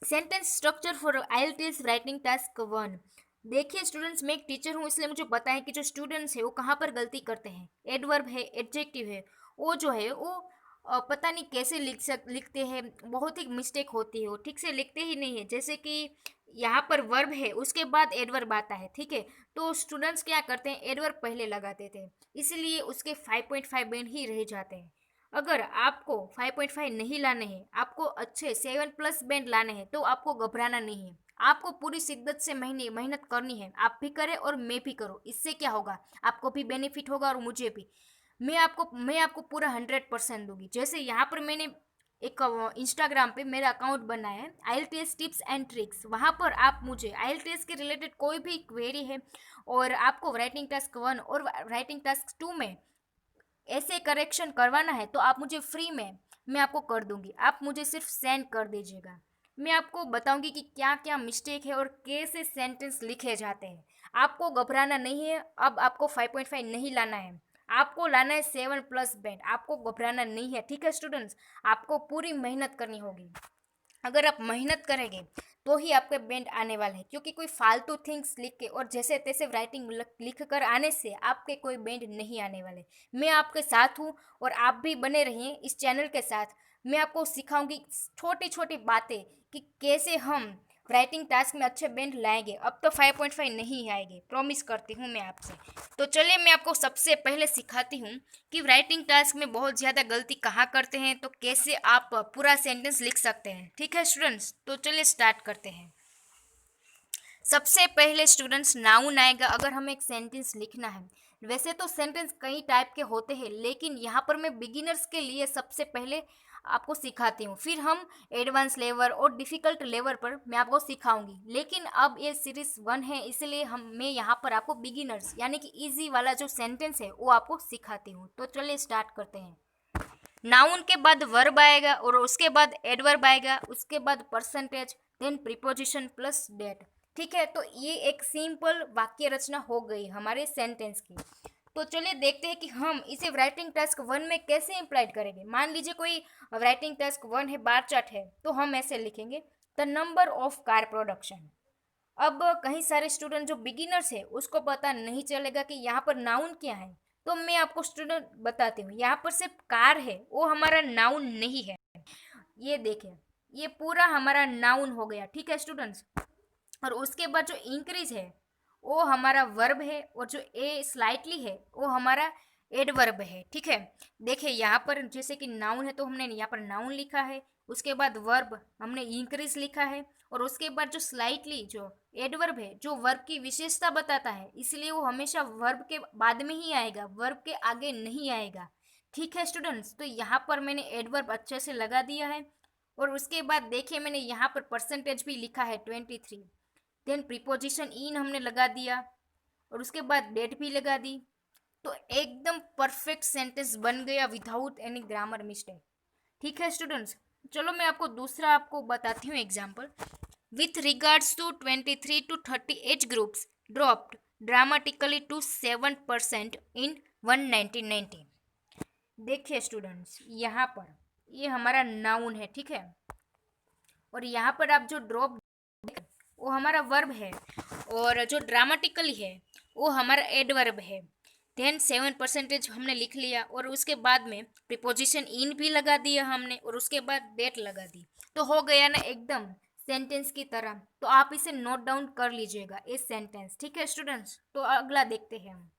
Sentence structure for IELTS writing task 1। देखिए students, मैं एक टीचर हूँ, इसलिए मुझे पता है कि जो स्टूडेंट्स है वो कहाँ पर गलती करते हैं। एडवर्ब है, एडजेक्टिव है, वो जो है वो पता नहीं कैसे लिखते हैं, बहुत ही मिस्टेक होती है, वो ठीक से लिखते ही नहीं है। जैसे कि यहाँ पर वर्ब है, उसके बाद एडवर्ब आता है, ठीक है। तो स्टूडेंट्स क्या करते हैं, एडवर्ब पहले लगा देते हैं, इसीलिए उसके 5.5 बैंड ही रह जाते हैं। अगर आपको 5.5 नहीं लाने हैं, आपको अच्छे 7+ बैंड लाने हैं, तो आपको घबराना नहीं है। आपको पूरी शिद्दत से मेहनत करनी है। आप भी करें और मैं भी करूँ, इससे क्या होगा, आपको भी बेनिफिट होगा और मुझे भी। मैं आपको पूरा 100% दूंगी। जैसे यहाँ पर मैंने एक इंस्टाग्राम पे मेरा अकाउंट बनाया है, IELTS टिप्स एंड ट्रिक्स। वहाँ पर आप मुझे IELTS के रिलेटेड कोई भी क्वेरी है और आपको राइटिंग टास्क 1 और राइटिंग टास्क 2 में ऐसे करेक्शन करवाना है, तो आप मुझे फ्री में मैं आपको कर दूंगी। आप मुझे सिर्फ सेंड कर दीजिएगा। मैं आपको बताऊंगी कि क्या क्या मिस्टेक है और कैसे सेंटेंस लिखे जाते हैं। आपको घबराना नहीं है। अब आपको 5.5 नहीं लाना है, आपको लाना है 7+ बैंड। आपको घबराना नहीं है, ठीक है स्टूडेंट्स। आपको पूरी मेहनत करनी होगी। अगर आप मेहनत करेंगे तो ही आपके बैंड आने वाले हैं, क्योंकि कोई फालतू थिंग्स लिख के और जैसे तैसे राइटिंग लिख कर आने से आपके कोई बैंड नहीं आने वाले। मैं आपके साथ हूँ और आप भी बने रहिए इस चैनल के साथ। मैं आपको सिखाऊंगी छोटी छोटी बातें कि कैसे हम राइटिंग टास्क में अच्छे बैंड लाएंगे। अब तो 5.5 नहीं आएंगे, प्रॉमिस करती हूँ मैं आपसे। तो चलिए मैं आपको सबसे पहले सिखाती हूँ कि राइटिंग टास्क में बहुत ज़्यादा गलती कहाँ करते हैं, तो कैसे आप पूरा सेंटेंस लिख सकते हैं। ठीक है स्टूडेंट्स, तो चलिए स्टार्ट करते हैं। सबसे पहले स्टूडेंट्स नाउन आएगा अगर हमें एक सेंटेंस लिखना है। वैसे तो सेंटेंस कई टाइप के होते हैं, लेकिन यहाँ पर मैं बिगिनर्स के लिए सबसे पहले आपको सिखाती हूँ। फिर हम एडवांस लेवल और डिफ़िकल्ट लेवल पर मैं आपको सिखाऊंगी। लेकिन अब ये सीरीज 1 है, इसलिए मैं यहाँ पर आपको बिगिनर्स यानी कि इजी वाला जो सेंटेंस है वो आपको सिखाती हूँ। तो चलिए स्टार्ट करते हैं। नाउन के बाद वर्ब आएगा और उसके बाद एडवर्ब आएगा, उसके बाद percentage, then preposition plus date. ठीक है, तो ये एक सिंपल वाक्य रचना हो गई हमारे सेंटेंस की। तो चलिए देखते हैं कि हम इसे राइटिंग टास्क 1 में कैसे इम्प्लाइड करेंगे। मान लीजिए कोई राइटिंग टास्क 1 है, बार चार्ट है, तो हम ऐसे लिखेंगे the number of car production. अब कहीं सारे स्टूडेंट जो बिगिनर्स है उसको पता नहीं चलेगा कि यहाँ पर नाउन क्या है। तो मैं आपको स्टूडेंट बताती हूँ, यहाँ पर सिर्फ कार है, वो हमारा नाउन नहीं है। ये देखें, ये पूरा हमारा नाउन हो गया। ठीक है स्टूडेंट्स। और उसके बाद जो इंक्रीज है वो हमारा वर्ब है, और जो ए स्लाइटली है वो हमारा एडवर्ब है। ठीक है, देखिए यहाँ पर जैसे कि नाउन है तो हमने यहाँ पर नाउन लिखा है, उसके बाद वर्ब हमने इंक्रीज लिखा है, और उसके बाद जो स्लाइटली जो एडवर्ब है जो वर्ब की विशेषता बताता है, इसलिए वो हमेशा वर्ब के बाद में ही आएगा, वर्ब के आगे नहीं आएगा। ठीक है स्टूडेंट्स, तो यहाँ पर मैंने एडवर्ब अच्छे से लगा दिया है। और उसके बाद देखिए मैंने यहाँ पर परसेंटेज भी लिखा है 23। देन प्रीपोजिशन इन हमने लगा दिया, और उसके बाद डेट भी लगा दी। तो एकदम परफेक्ट सेंटेंस बन गया विदाउट एनी ग्रामर मिस्टेक। ठीक है स्टूडेंट्स, चलो मैं आपको दूसरा आपको बताती हूँ example. With regards to 23 to 30 age groups dropped dramatically to 7% in 1990। देखिए स्टूडेंट्स, यहाँ पर ये हमारा नाउन है, ठीक है। और यहाँ पर आप जो ड्रॉप वो हमारा वर्ब है, और जो ड्रामेटिकली है वो हमारा एडवर्ब है। देन 7% हमने लिख लिया, और उसके बाद में प्रीपोजिशन इन भी लगा दिया हमने, और उसके बाद डेट लगा दी। तो हो गया ना एकदम सेंटेंस की तरह। तो आप इसे नोट डाउन कर लीजिएगा इस सेंटेंस। ठीक है स्टूडेंट्स, तो अगला देखते हैं हम।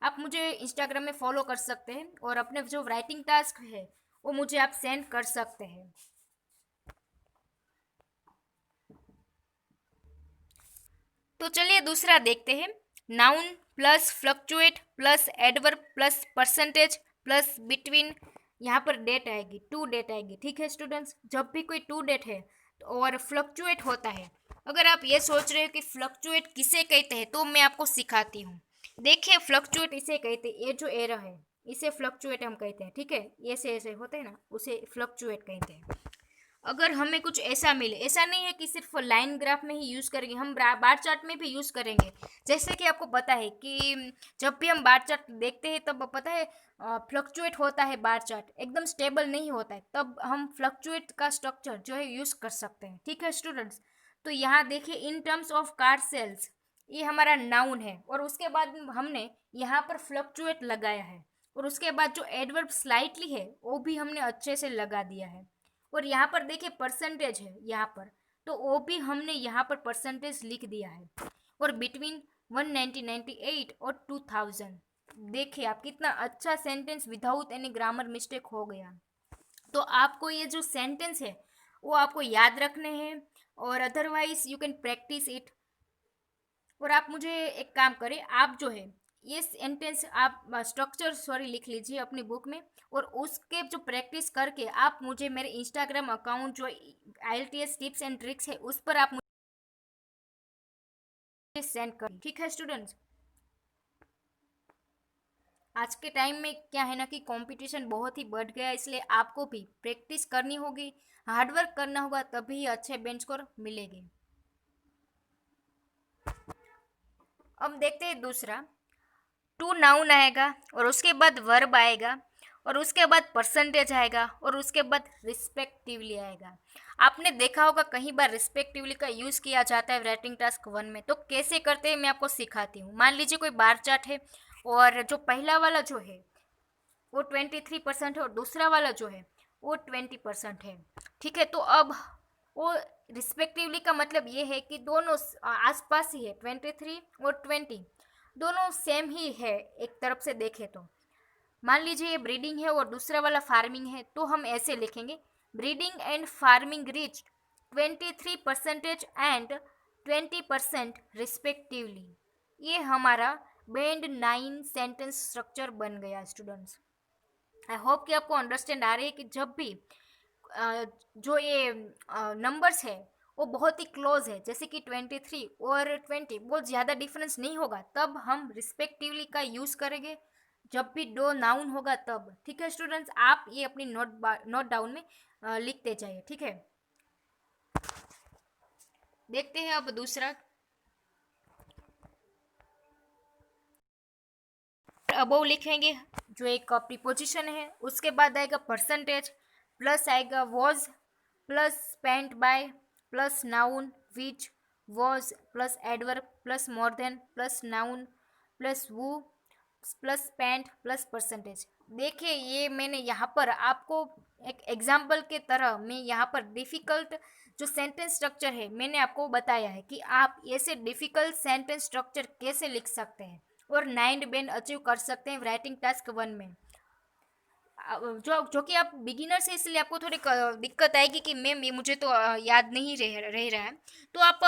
आप मुझे इंस्टाग्राम में फॉलो कर सकते हैं, और अपने जो राइटिंग टास्क है वो मुझे आप सेंड कर सकते हैं। तो चलिए दूसरा देखते हैं। Noun plus fluctuate plus adverb plus percentage plus between, यहाँ पर डेट आएगी, टू डेट आएगी। ठीक है स्टूडेंट्स, जब भी कोई टू डेट है और फ्लक्चुएट होता है, अगर आप ये सोच रहे हो कि फ्लक्चुएट किसे कहते हैं, तो मैं आपको सिखाती हूँ। देखिए फ्लक्चुएट इसे कहते हैं, ये जो एरा है इसे फ्लक्चुएट हम कहते हैं। ठीक है, ऐसे ऐसे होते हैं ना, उसे फ्लक्चुएट कहते हैं। अगर हमें कुछ ऐसा मिले, ऐसा नहीं है कि सिर्फ लाइन ग्राफ में ही यूज़ करेंगे, हम बार चार्ट में भी यूज़ करेंगे। जैसे कि आपको पता है कि जब भी हम बार चार्ट देखते हैं तब पता है फ्लक्चुएट होता है, बार चार्ट एकदम स्टेबल नहीं होता है, तब हम फ्लक्चुएट का स्ट्रक्चर जो है यूज़ कर सकते हैं। ठीक है स्टूडेंट्स, तो यहाँ देखिए in terms of car sales, ये हमारा नाउन है और उसके बाद हमने यहाँ पर फ्लक्चुएट लगाया है और उसके बाद जो एडवर्ब स्लाइटली है वो भी हमने अच्छे से लगा दिया है। और यहाँ पर देखिए परसेंटेज है यहाँ पर, तो वो भी हमने यहाँ पर परसेंटेज लिख दिया है। और बिटवीन 1998 और 2000, देखिए आप कितना अच्छा sentence without any grammar mistake हो गया। तो आपको ये जो सेंटेंस है वो आपको याद रखने हैं और otherwise you can practice it. और आप मुझे एक काम करें, आप जो है ये सेंटेंस आप स्ट्रक्चर सॉरी लिख लीजिए अपनी बुक में और उसके जो प्रैक्टिस करके आप मुझे मेरे इंस्टाग्राम अकाउंट जो IELTS टिप्स एंड ट्रिक्स है उस पर आप मुझे सेंड कर। ठीक है स्टूडेंट्स, आज के टाइम में क्या है ना कि कंपटीशन बहुत ही बढ़ गया है, इसलिए आपको भी प्रैक्टिस करनी होगी, हार्डवर्क करना होगा, तभी अच्छे बेंच स्कोर मिलेंगे। अब देखते हैं दूसरा, टू नाउन आएगा और उसके बाद वर्ब आएगा और उसके बाद परसेंटेज आएगा और उसके बाद रिस्पेक्टिवली आएगा। आपने देखा होगा कई बार रिस्पेक्टिवली का यूज़ किया जाता है राइटिंग टास्क 1 में, तो कैसे करते हैं मैं आपको सिखाती हूँ। मान लीजिए कोई बार चार्ट है और जो पहला वाला जो है वो 23% है और दूसरा वाला जो है वो 20% है। ठीक है, तो अब वो रिस्पेक्टिवली का मतलब ये है कि दोनों आसपास ही है, 23 और 20 दोनों सेम ही है एक तरफ से देखें तो। मान लीजिए ये ब्रीडिंग है और दूसरा वाला फार्मिंग है, तो हम ऐसे लिखेंगे breeding and farming reach 23% and 20% respectively. ये हमारा बैंड 9 सेंटेंस स्ट्रक्चर बन गया स्टूडेंट्स। आई होप कि आपको अंडरस्टैंड आ रही है कि जब भी जो ये नंबर्स है वो बहुत ही क्लोज है, जैसे कि 23 और 20 बहुत ज़्यादा डिफरेंस नहीं होगा, तब हम रिस्पेक्टिवली का यूज़ करेंगे। जब भी दो नाउन होगा तब। ठीक है स्टूडेंट्स, आप ये अपनी नोट डाउन में लिखते जाइए। ठीक है, देखते हैं अब दूसरा। अबव लिखेंगे जो एक प्रीपोजिशन है, उसके बाद आएगा परसेंटेज, प्लस आएगा was, plus spent by, plus noun which, was plus adverb plus more than plus noun plus who plus spent plus percentage. देखिए ये मैंने यहाँ पर आपको एक एग्जाम्पल के तरह मैं यहाँ पर डिफ़िकल्ट जो सेंटेंस स्ट्रक्चर है मैंने आपको बताया है कि आप ऐसे डिफ़िकल्ट सेंटेंस स्ट्रक्चर कैसे लिख सकते हैं और 9 बैंड अचीव कर सकते हैं राइटिंग टास्क 1 में। जो कि आप बिगिनर्स है, इसलिए आपको थोड़ी दिक्कत आएगी कि मैम ये मुझे तो याद नहीं रह रहा है, तो आप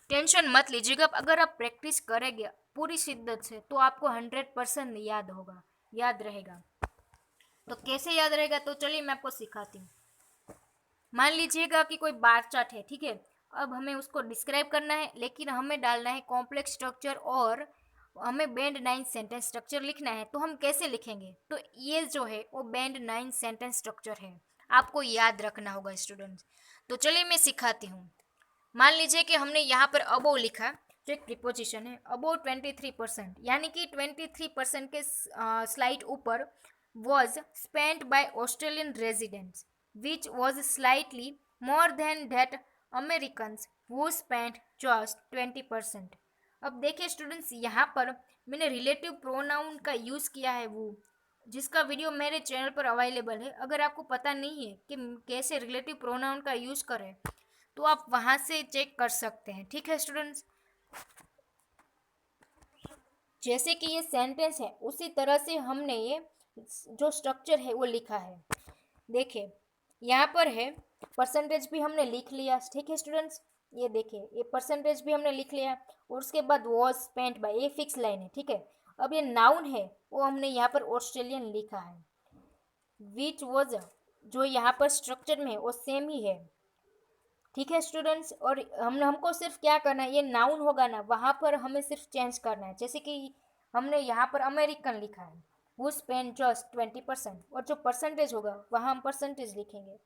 टेंशन मत लीजिएगा। अगर आप प्रैक्टिस करेंगे पूरी शिद्दत से तो आपको 100% याद होगा, याद रहेगा। तो कैसे याद रहेगा, तो चलिए मैं आपको सिखाती हूँ। मान लीजिएगा कि कोई बार चार्ट है, ठीक है। अब हमें उसको डिस्क्राइब करना है, लेकिन हमें डालना है कॉम्प्लेक्स स्ट्रक्चर और हमें बैंड 9 सेंटेंस स्ट्रक्चर लिखना है। तो हम कैसे लिखेंगे, तो ये जो है वो बैंड 9 सेंटेंस स्ट्रक्चर है, आपको याद रखना होगा स्टूडेंट्स। तो चलिए मैं सिखाती हूँ। मान लीजिए कि हमने यहाँ पर अबोव लिखा, जो एक प्रीपोजिशन है, अबोव 23%, यानी कि 23% के स्लाइड ऊपर was spent by Australian residents, which was slightly more than that Americans who spent just 20%। अब देखिए स्टूडेंट्स, यहाँ पर मैंने रिलेटिव प्रोनाउन का यूज़ किया है, वो जिसका वीडियो मेरे चैनल पर अवेलेबल है। अगर आपको पता नहीं है कि कैसे रिलेटिव प्रोनाउन का यूज़ करें तो आप वहाँ से चेक कर सकते हैं। ठीक है स्टूडेंट्स, जैसे कि ये सेंटेंस है उसी तरह से हमने ये जो स्ट्रक्चर है वो लिखा है। देखिए यहाँ पर है, परसेंटेज भी हमने लिख लिया। ठीक है स्टूडेंट्स, ये देखिए ये परसेंटेज भी हमने लिख लिया और उसके बाद वॉज स्पेंट बाय, ये फिक्स लाइन है। ठीक है, अब ये नाउन है वो हमने यहाँ पर ऑस्ट्रेलियन लिखा है। विच वॉज जो यहाँ पर स्ट्रक्चर में है वो सेम ही है। ठीक है स्टूडेंट्स, और हमको सिर्फ क्या करना है, ये नाउन होगा ना वहाँ पर हमें सिर्फ चेंज करना है। जैसे कि हमने यहाँ पर अमेरिकन लिखा है, वो स्पेंड जस्ट 20%, और जो परसेंटेज होगा वहाँ हम परसेंटेज लिखेंगे।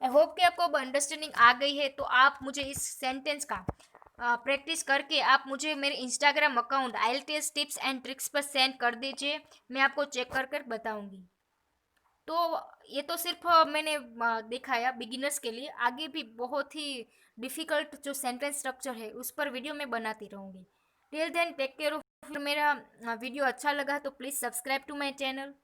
आई होप कि आपको अब अंडरस्टैंडिंग आ गई है। तो आप मुझे इस सेंटेंस का प्रैक्टिस करके आप मुझे मेरे Instagram account IELTS tips and tricks पर सेंड कर दीजिए। मैं आपको चेक कर कर बताऊंगी। तो ये तो सिर्फ मैंने दिखाया बिगिनर्स के लिए। आगे भी बहुत ही डिफ़िकल्ट जो सेंटेंस स्ट्रक्चर है उस पर वीडियो मैं बनाती रहूँगी। Till then take care of. मेरा वीडियो अच्छा लगा तो please subscribe to my channel.